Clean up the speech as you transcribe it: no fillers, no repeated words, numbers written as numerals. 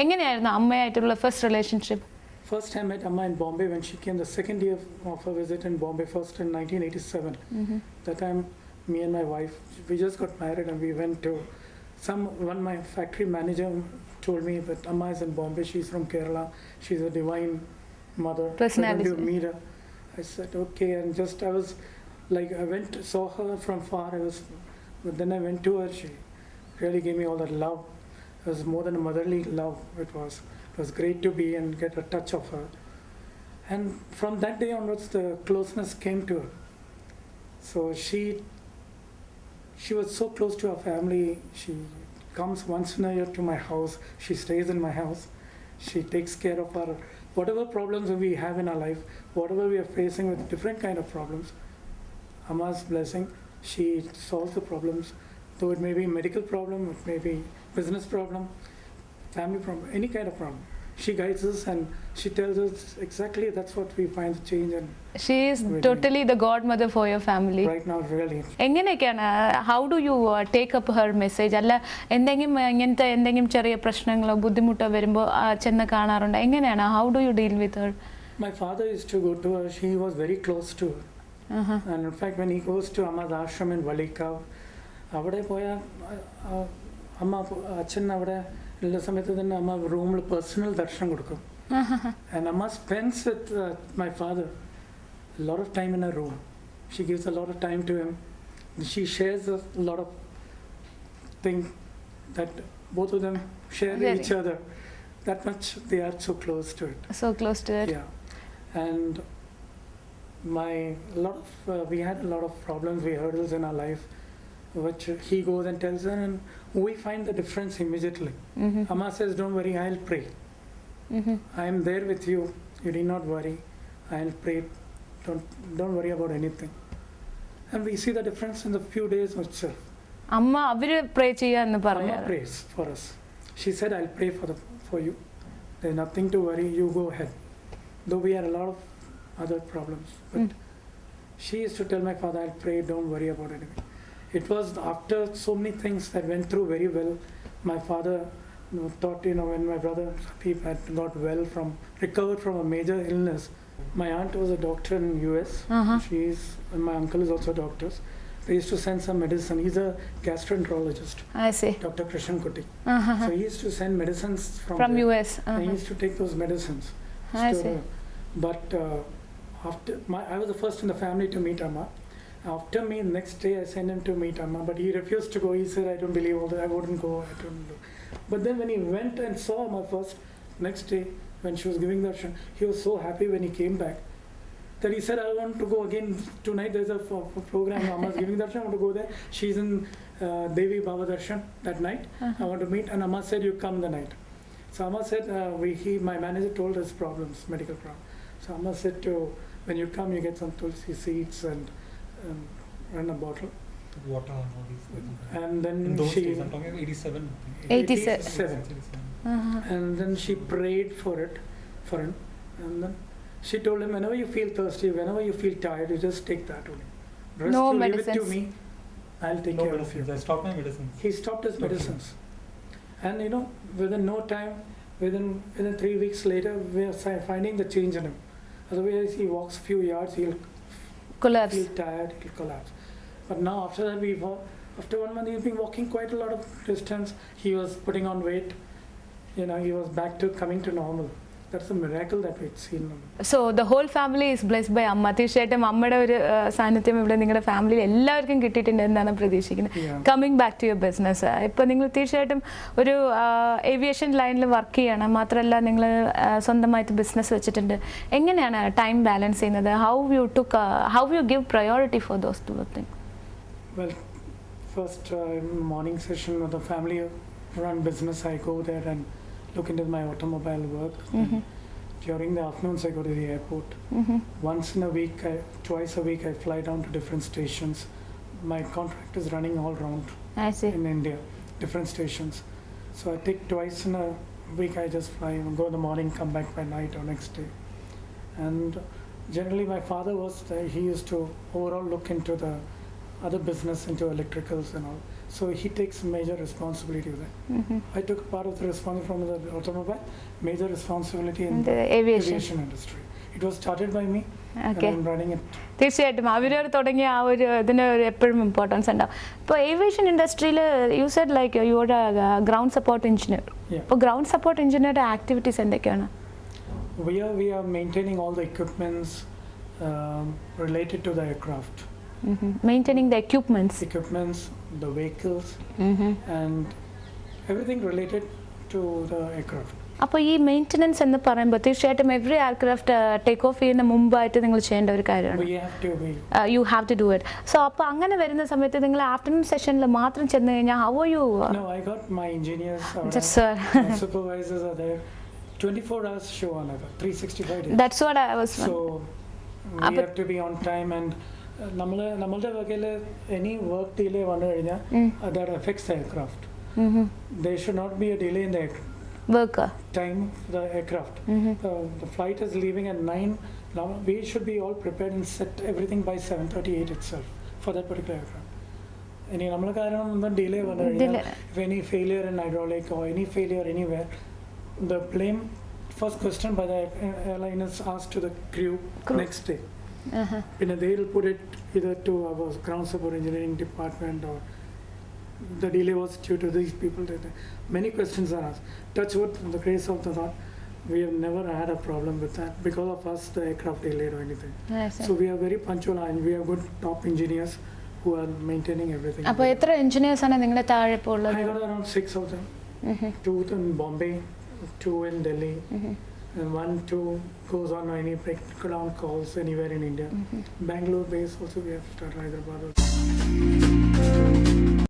എങ്ങനെയായിരുന്നു അമ്മയായിട്ടുള്ള first relationship? First I met Amma in Bombay when she came the second year of her visit in Bombay, first in 1987. That time, me and my wife, we just got married and we went to my factory manager told me that Amma is in Bombay, she's from Kerala, she's a divine mother. Personality. I went to meet her. I said, okay, and just I was like, I saw her from far, but then I went to her, she really gave me all that love. It was more than a motherly love, it was great to be and get a touch of her. And from that day onwards, the closeness came to her. So she was so close to our family. She comes once in a year to my house. She stays in my house. She takes care of our, whatever problems we have in our life, whatever we are facing with different kind of problems. Amma's blessing, she solves the problems. Though it may be medical problem, it may be business problem, family problem, any kind of problem. She guides us and she tells us exactly that's what we find the change. And she is totally the godmother for your family. Right now, really. എങ്ങനെയൊക്കെയാണ്, how do you take up her message? അല്ല എന്തെങ്കിലും ചെറിയ പ്രശ്നങ്ങളോ ബുദ്ധിമുട്ടോ വരുമ്പോൾ ചെന്ന് കാണാറുണ്ട്, എങ്ങനെയാണ്, how do you deal with her? My father used to go to her. He was very close to her. And in fact, when he goes to Amma's ashram in Valikav, അവിടെ പോയാൽ അമ്മ അച്ഛൻ അവിടെ ഉള്ള സമയത്ത് തന്നെ അമ്മ റൂമിൽ പേഴ്സണൽ ദർശനം കൊടുക്കും. And Amma spends with my father a lot of time in her room. She gives a lot of time to him. She shares a lot of things that both of them share with each other. That much they are so close to it. So close to it. Yeah. And we had a lot of problems, we hurdles in our life, which he goes and tells her, and we find the difference immediately. Amma says, don't worry, I'll pray. I am there with you, you need not worry, I'll pray, don't worry about anything. And we see the difference in the few days itself. Amma prays for us. She said, I'll pray for you, there's nothing to worry, you go ahead. Though we had a lot of other problems, but she used to tell my father, I'll pray, don't worry about anything. It was after so many things that went through very well, my father thought, when my brother Sandeep had recovered from a major illness. My aunt was a doctor in US. And my uncle is also doctors. They used to send some medicine. He's a gastroenterologist. I see. Dr. Krishan Kuti. So he used to send medicines from US. And he used to take those medicines. I see. But I was the first in the family to meet Amma. After me, next day I sent him to meet Amma, but he refused to go. He said, I don't believe all that, I wouldn't go, I don't do. But then when he went and saw Amma first, next day when she was giving darshan, he was so happy when he came back that he said, I want to go again tonight, there's a program, Amma's giving darshan, I want to go there. She's in Devi Baba Darshan that night, I want to meet, and Amma said, you come the night. So Amma said, my manager told us problems, medical problems. So Amma said, when you come, you get some tulsi seeds and a bottle. Water and all these things. And then in those days, I'm talking 87. 87. And then she prayed for him. And then she told him, whenever you feel thirsty, whenever you feel tired, you just take that only. Rest, no you medicines. Leave it to me. I'll take care of you. I stopped my medicines. He stopped his medicines. And within no time, within 3 weeks later, we are finding the change in him. Otherwise, he walks few yards, he'll collapse. Feel tired, he'll collapse. But now after that, after 1 month, he's been walking quite a lot of distance. He was putting on weight. He was back to coming to normal. That's a miracle that we've seen. So the whole family is blessed by Amma. തീർച്ചയായിട്ടും അമ്മയുടെ ഒരു സാന്നിധ്യം ഇവിടെ നിങ്ങളുടെ ഫാമിലിയിൽ എല്ലാവർക്കും കിട്ടിയിട്ടുണ്ട് എന്നാണ് പ്രതീക്ഷിക്കുന്നത്. Coming back to your business, ഇപ്പോൾ നിങ്ങൾ തീർച്ചയായിട്ടും ഒരു ഏവിയേഷൻ ലൈനിൽ വർക്ക് ചെയ്യണം, മാത്രമല്ല നിങ്ങൾ സ്വന്തമായിട്ട് ബിസിനസ് വെച്ചിട്ടുണ്ട്. എങ്ങനെയാണ് ടൈം ബാലൻസ് ചെയ്യുന്നത്? how you give priority for those two things? Well, first morning session with the family run business, I go there and look into my automobile work. During the afternoons, I go to the airport. Once in a week, twice a week, I fly down to different stations. My contract is running all around in India, different stations. So I take twice in a week, I just fly, go in the morning, come back by night or next day. And generally, my father was there. He used to overall look into the other business, into electricals and all. So he takes major responsibility of that. I took part of the responsibility from the automobile, major responsibility in The the aviation. industry. It was started by me, Okay. and I'm running it. തീർച്ചയായിട്ടും അവർ തുടങ്ങിയ ആ ഒരു ഇതിന് ഒരു എപ്പോഴും importance ഉണ്ടാവും. ഇപ്പോൾ aviation ഇൻഡസ്ട്രിയിൽ you said like you are ground support engineer. Yeah. അപ്പോൾ ഗ്രൗണ്ട് സപ്പോർട്ട് എഞ്ചിനീയറുടെ ആക്ടിവിറ്റീസ് എന്തൊക്കെയാണ്? We are maintaining all the equipments related to the aircraft. Maintaining the equipments. The vehicles, and everything related to the aircraft. അപ്പോൾ ഈ maintenance എന്ന് പറയുമ്പോൾ തീർച്ചയായിട്ടും every aircraft take off ചെയ്യുന്ന മുമ്പായിട്ട് നിങ്ങൾ ചെയ്യേണ്ട ഒരു കാര്യമാണ്. You have to do it. So അപ്പോൾ അങ്ങനെ വരുന്ന സമയത്ത് നിങ്ങൾ ആഫ്റ്റർനൂൺ സെഷനിൽ മാത്രം ചെന്ന് കഴിഞ്ഞാൽ how are you? No, I got my engineers, my supervisors are there. 24 hours show on ever, 365 days. That's what I was. So we have to be on time, and നമ്മളുടെ വകയിൽ any work delay വന്നു കഴിഞ്ഞാൽ that affects the aircraft. There should not be a delay in the time of the aircraft. The flight is leaving at 9. Now we should be all prepared and set everything by 7:38 itself for that particular aircraft. Any nammal karanam delay vanu കഴിഞ്ഞാൽ, if any failure in hydraulic or any failure anywhere, the plane first question by the airline is asked to the crew next day. They will put it either to our ground support engineering department, or the delay was due to these people. Many questions are asked. Touch wood, the grace of the Lord, we have never had a problem with that. Because of us, the aircraft delayed or anything. Yes, so we are very punctual, and we have good top engineers who are maintaining everything. അപ്പോൾ എത്ര engineers ആണ് നിങ്ങളുടെ താഴെ ഇപ്പോൾ ഉള്ളത്? I got around 6 of them. 2 in Bombay, 2 in Delhi, and 2 goes on any breakdown calls anywhere in India. Bangalore base also we have started, Hyderabad also.